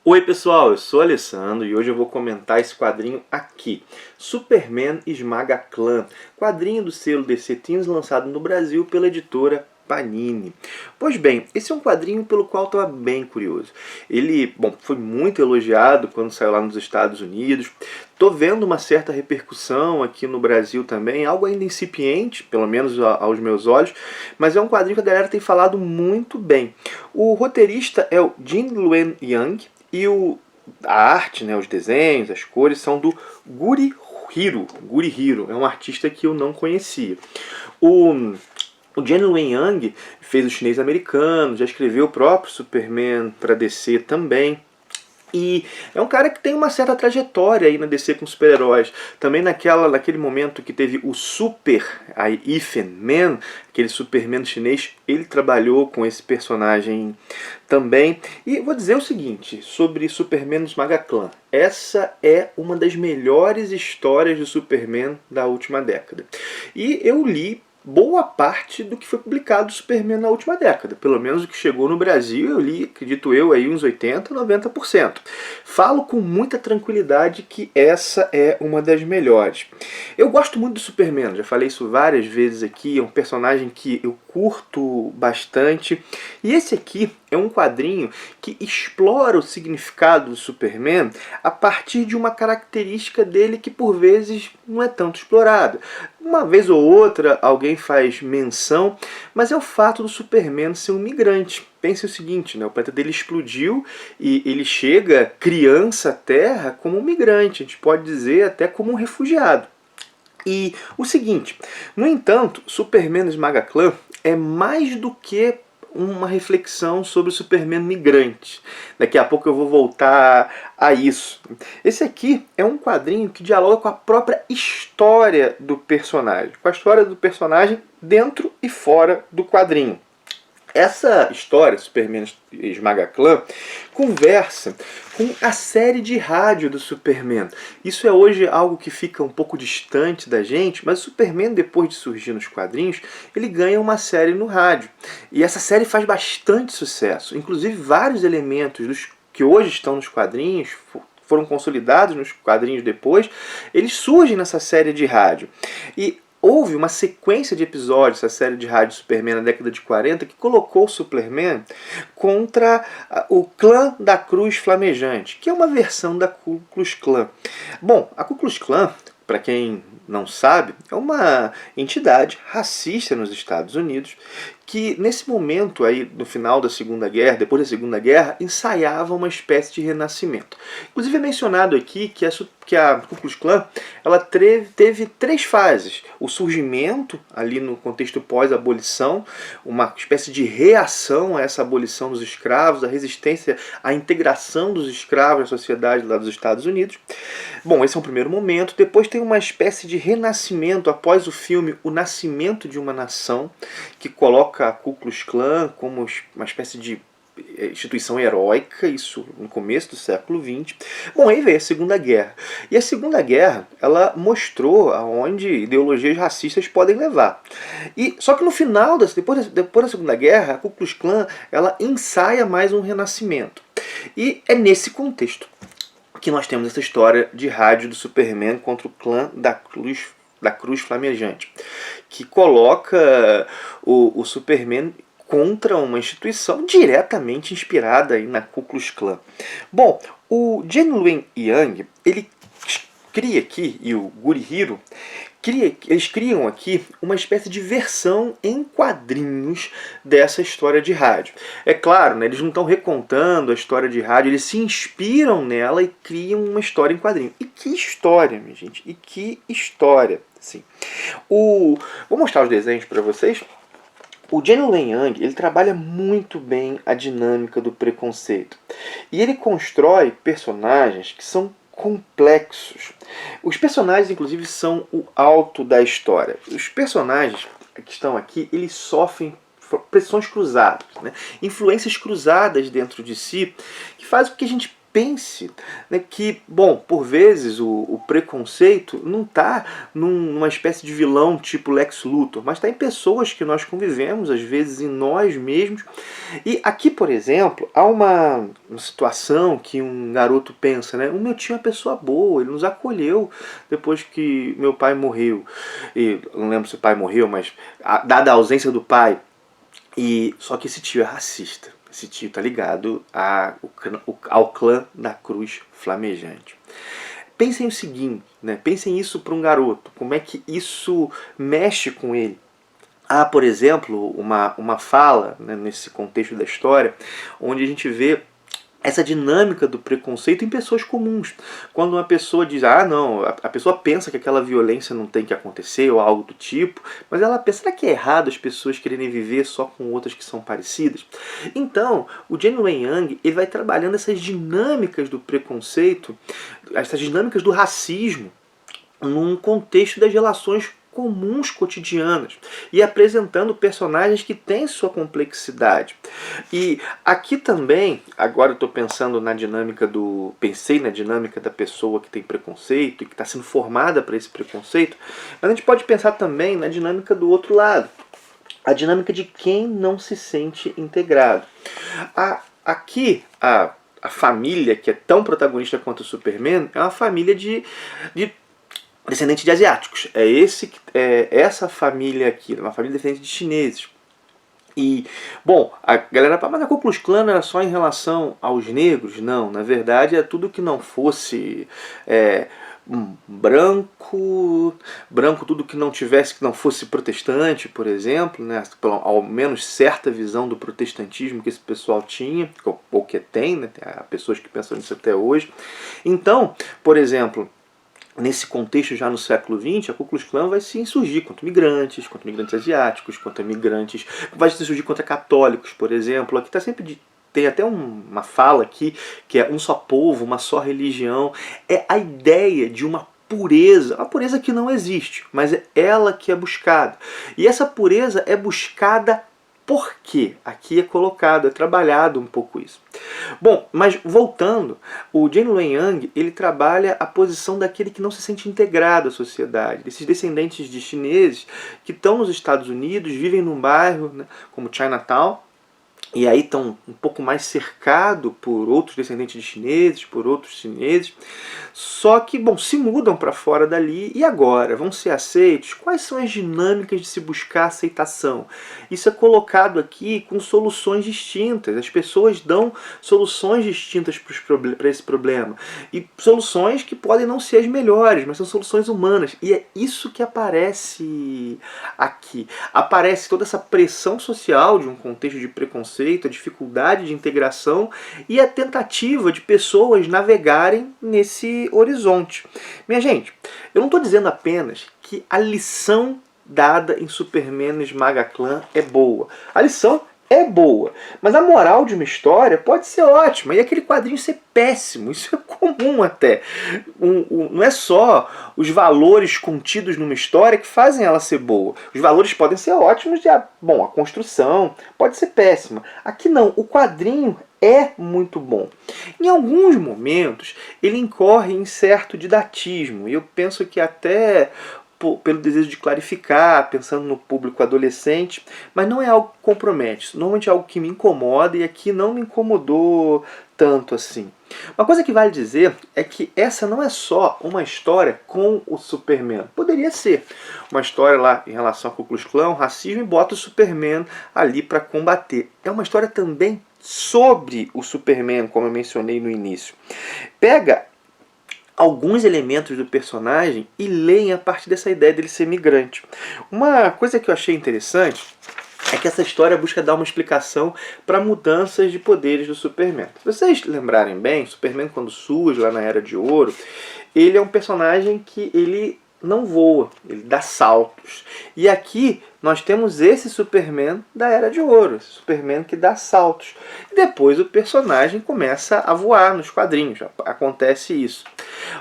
Oi pessoal, eu sou o Alessandro e hoje eu vou comentar esse quadrinho aqui. Superman Esmaga Klan, quadrinho do selo DC Teens lançado no Brasil pela editora Panini. Pois bem, esse é um quadrinho pelo qual eu estava bem curioso. Ele, foi muito elogiado quando saiu lá nos Estados Unidos. Tô vendo uma certa repercussão aqui no Brasil também, algo ainda incipiente, pelo menos aos meus olhos, mas é um quadrinho que a galera tem falado muito bem. O roteirista é o Gene Luen Yang e a arte, os desenhos, as cores são do Guri Hiro, é um artista que eu não conhecia. O Gene Luen Yang fez o Chinês Americano, já escreveu o próprio Superman para DC também. E é um cara que tem uma certa trajetória aí na DC com super-heróis. Também naquele momento que teve o Super Ifen Man, aquele Superman chinês, ele trabalhou com esse personagem também. E vou dizer o seguinte sobre Superman Esmaga Klan. Essa é uma das melhores histórias de Superman da última década. E eu li boa parte do que foi publicado do Superman na última década. Pelo menos o que chegou no Brasil, eu li, acredito eu, aí uns 80%, 90%. Falo com muita tranquilidade que essa é uma das melhores. Eu gosto muito do Superman, já falei isso várias vezes aqui, é um personagem que eu curto bastante. E esse aqui é um quadrinho que explora o significado do Superman a partir de uma característica dele que por vezes não é tanto explorada. Uma vez ou outra alguém faz menção, mas é o fato do Superman ser um migrante. Pense o seguinte, o planeta dele explodiu e ele chega criança à Terra como um migrante, a gente pode dizer até como um refugiado. E o seguinte, no entanto, Superman Esmaga Klan é mais do que uma reflexão sobre o Superman migrante. Daqui a pouco eu vou voltar a isso. Esse aqui é um quadrinho que dialoga com a própria história do personagem, com a história do personagem dentro e fora do quadrinho. Essa história, Superman Esmaga Klan, conversa com a série de rádio do Superman. Isso é hoje algo que fica um pouco distante da gente, mas o Superman, depois de surgir nos quadrinhos, ele ganha uma série no rádio. E essa série faz bastante sucesso. Inclusive, vários elementos que hoje estão nos quadrinhos, foram consolidados nos quadrinhos depois, eles surgem nessa série de rádio. E houve uma sequência de episódios, essa série de rádio Superman na década de 40, que colocou o Superman contra o clã da Cruz Flamejante, que é uma versão da Ku Klux Klan. Bom, a Ku Klux Klan, para quem não sabe, é uma entidade racista nos Estados Unidos que nesse momento aí, no final da Segunda Guerra, depois da Segunda Guerra, ensaiava uma espécie de renascimento. Inclusive é mencionado aqui que a Ku Klux Klan ela teve 3 fases. O surgimento, ali no contexto pós-abolição, uma espécie de reação a essa abolição dos escravos, a resistência à integração dos escravos na sociedade lá dos Estados Unidos. Bom, esse é um primeiro momento. Depois tem uma espécie de renascimento após o filme O Nascimento de uma Nação, que coloca a Ku Klux Klan como uma espécie de instituição heróica, isso no começo do século XX. Bom, aí veio a Segunda Guerra. E a Segunda Guerra, ela mostrou aonde ideologias racistas podem levar. Só que no final, depois da Segunda Guerra, a Ku Klux Klan ela ensaia mais um renascimento. E é nesse contexto que nós temos essa história de rádio do Superman contra o clã da Cruz Flamejante, que coloca o Superman contra uma instituição diretamente inspirada aí na Ku Klux Klan. Bom, o Gene Luen Yang, ele cria aqui, e o Guri Hiro, eles criam aqui uma espécie de versão em quadrinhos dessa história de rádio. É claro, eles não estão recontando a história de rádio, eles se inspiram nela e criam uma história em quadrinho. E que história, minha gente, e que história. Sim. Vou mostrar os desenhos para vocês. O Gene Luen Yang, ele trabalha muito bem a dinâmica do preconceito. E ele constrói personagens que são complexos. Os personagens, inclusive, são o alto da história. Os personagens que estão aqui, eles sofrem pressões cruzadas, influências cruzadas dentro de si, que faz com que a gente pense, né, que, bom, por vezes o preconceito não está numa espécie de vilão tipo Lex Luthor, mas está em pessoas que nós convivemos, às vezes em nós mesmos. E aqui, por exemplo, há uma situação que um garoto pensa, né? O meu tio é uma pessoa boa, ele nos acolheu depois que meu pai morreu. E não lembro se o pai morreu, mas dada a ausência do pai. E só que esse tio é racista. Esse tio tá ligado ao clã da cruz flamejante. Pensem o seguinte, né? Pensem isso para um garoto. Como é que isso mexe com ele? Há, por exemplo, uma fala, né, nesse contexto da história, onde a gente vê essa dinâmica do preconceito em pessoas comuns. Quando uma pessoa diz, não, a pessoa pensa que aquela violência não tem que acontecer ou algo do tipo, mas ela pensa, será que é errado as pessoas quererem viver só com outras que são parecidas? Então, o Gene Luen Yang, ele vai trabalhando essas dinâmicas do preconceito, essas dinâmicas do racismo, num contexto das relações comuns cotidianas e apresentando personagens que têm sua complexidade. E aqui também, agora eu estou pensando na dinâmica pensei na dinâmica da pessoa que tem preconceito e que está sendo formada para esse preconceito, mas a gente pode pensar também na dinâmica do outro lado, a dinâmica de quem não se sente integrado. Aqui a família que é tão protagonista quanto o Superman é uma família de descendente de asiáticos. É essa família aqui, uma família descendente de chineses. E, bom, a galera fala, mas a Ku Klux Klan era só em relação aos negros? Não, na verdade é tudo que não fosse branco, tudo que não fosse protestante, por exemplo, né? Ao menos certa visão do protestantismo que esse pessoal tinha, ou que tem, né? Há pessoas que pensam nisso até hoje. Então, por exemplo, nesse contexto, já no século XX, a Ku Klux Klan vai se insurgir contra migrantes asiáticos, vai se insurgir contra católicos, por exemplo. Aqui tem até uma fala aqui, que é um só povo, uma só religião. É a ideia de uma pureza que não existe, mas é ela que é buscada. E essa pureza é buscada por quê? Aqui é colocado, é trabalhado um pouco isso. Bom, mas voltando, o Gene Luen Yang, ele trabalha a posição daquele que não se sente integrado à sociedade, desses descendentes de chineses que estão nos Estados Unidos, vivem num bairro, né, como Chinatown, e aí estão um pouco mais cercado por outros descendentes de chineses, por outros chineses, só que, bom, se mudam para fora dali, e agora? Vão ser aceitos? Quais são as dinâmicas de se buscar aceitação? Isso é colocado aqui com soluções distintas, as pessoas dão soluções distintas para esse problema, e soluções que podem não ser as melhores, mas são soluções humanas, e é isso que aparece aqui. Aparece toda essa pressão social de um contexto de preconceito, a dificuldade de integração e a tentativa de pessoas navegarem nesse horizonte. Minha gente, eu não estou dizendo apenas que a lição dada em Superman Esmaga Clã é boa. A lição é boa, mas a moral de uma história pode ser ótima e aquele quadrinho ser péssimo, isso é comum até. Não é só os valores contidos numa história que fazem ela ser boa. Os valores podem ser ótimos e a construção pode ser péssima. Aqui não, o quadrinho é muito bom. Em alguns momentos ele incorre em certo didatismo e eu penso que até pelo desejo de clarificar, pensando no público adolescente, mas não é algo que compromete. Normalmente é algo que me incomoda e aqui não me incomodou tanto assim. Uma coisa que vale dizer é que essa não é só uma história com o Superman. Poderia ser uma história lá em relação ao Ku Klux Klan, racismo, e bota o Superman ali para combater. É uma história também sobre o Superman, como eu mencionei no início. Pega alguns elementos do personagem e leem a partir dessa ideia dele ser migrante. Uma coisa que eu achei interessante é que essa história busca dar uma explicação para mudanças de poderes do Superman. Se vocês lembrarem bem, Superman, quando surge lá na Era de Ouro, ele é um personagem que ele não voa, ele dá saltos. E aqui nós temos esse Superman da Era de Ouro, esse Superman que dá saltos. E depois o personagem começa a voar nos quadrinhos, acontece isso.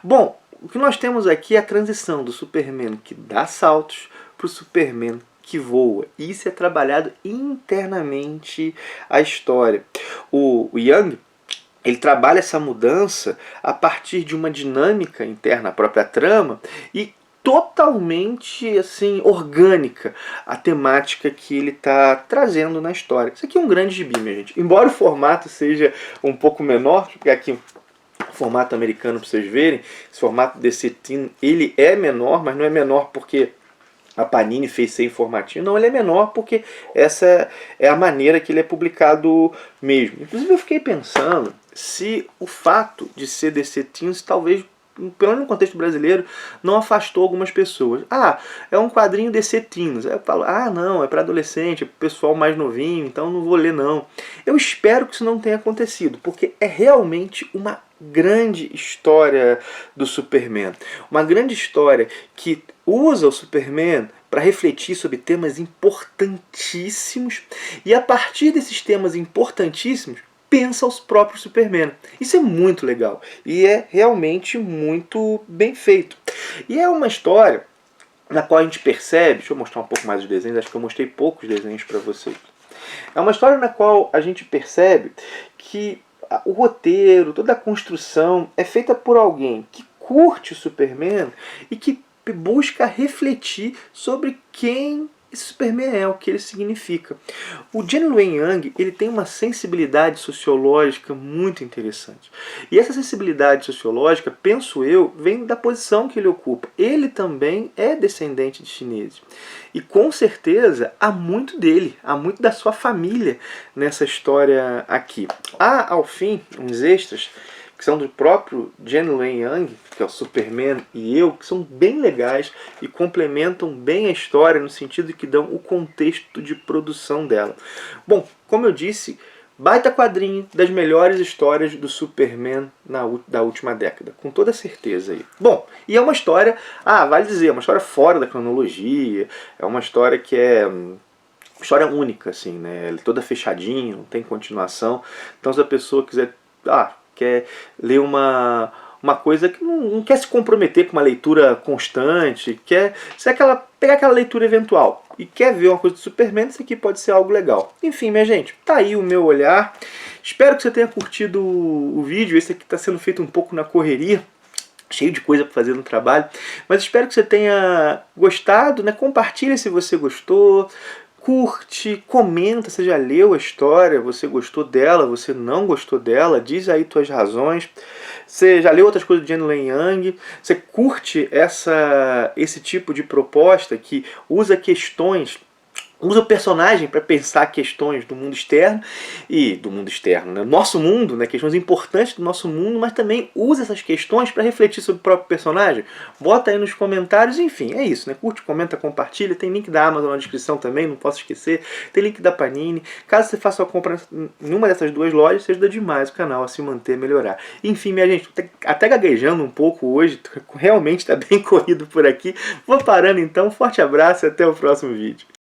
Bom, o que nós temos aqui é a transição do Superman que dá saltos para o Superman que voa. E isso é trabalhado internamente a história. O Yang, ele trabalha essa mudança a partir de uma dinâmica interna à própria trama e totalmente assim orgânica a temática que ele está trazendo na história. Isso aqui é um grande gibi, minha gente. Embora o formato seja um pouco menor, porque aqui o formato americano para vocês verem, esse formato DC Teen, ele é menor, mas não é menor porque a Panini fez ser informativo. Não, ele é menor porque essa é a maneira que ele é publicado mesmo. Inclusive eu fiquei pensando se o fato de ser DC Teens talvez, pelo menos no contexto brasileiro, não afastou algumas pessoas. Ah, é um quadrinho DC Teens. Aí eu falo, ah não, é para adolescente, é para pessoal mais novinho, então não vou ler não. Eu espero que isso não tenha acontecido, porque é realmente uma grande história do Superman. Uma grande história que usa o Superman para refletir sobre temas importantíssimos e a partir desses temas importantíssimos pensa os próprios Superman. Isso é muito legal e é realmente muito bem feito. E é uma história na qual a gente percebe, deixa eu mostrar um pouco mais os desenhos, acho que eu mostrei poucos desenhos para vocês. É uma história na qual a gente percebe que o roteiro, toda a construção é feita por alguém que curte o Superman e que busca refletir sobre quem esse Superman é, o que ele significa. O Gene Luen Yang, ele tem uma sensibilidade sociológica muito interessante. E essa sensibilidade sociológica, penso eu, vem da posição que ele ocupa. Ele também é descendente de chineses. E com certeza há muito dele, há muito da sua família nessa história aqui. Há, ao fim, uns extras que são do próprio Gene Luen Yang, que é o Superman e eu, que são bem legais e complementam bem a história no sentido que dão o contexto de produção dela. Bom, como eu disse, baita quadrinho, das melhores histórias do Superman da última década, com toda certeza aí. Bom, e é uma história, vale dizer, é uma história fora da cronologia, é uma história que é história única, assim, né? Ela é toda fechadinha, não tem continuação. Então se a pessoa quiser, quer ler uma coisa que não quer se comprometer com uma leitura constante, quer pegar aquela leitura eventual e quer ver uma coisa do Superman, isso aqui pode ser algo legal. Enfim, minha gente, tá aí o meu olhar. Espero que você tenha curtido o vídeo. Esse aqui está sendo feito um pouco na correria, cheio de coisa para fazer no trabalho, mas espero que você tenha gostado, né? Compartilha se você gostou. Curte, comenta, você já leu a história, você gostou dela, você não gostou dela, diz aí tuas razões. Você já leu outras coisas do Gene Luen Yang? Você curte esse tipo de proposta que usa questões, usa o personagem para pensar questões do mundo externo né? Nosso mundo, né? Questões importantes do nosso mundo, mas também usa essas questões para refletir sobre o próprio personagem? Bota aí nos comentários, enfim, é isso, né? Curte, comenta, compartilha, tem link da Amazon na descrição também, não posso esquecer, tem link da Panini. Caso você faça a compra em uma dessas duas lojas, você ajuda demais o canal a se manter, melhorar. Enfim, minha gente, até gaguejando um pouco hoje, realmente está bem corrido por aqui. Vou parando então, forte abraço e até o próximo vídeo.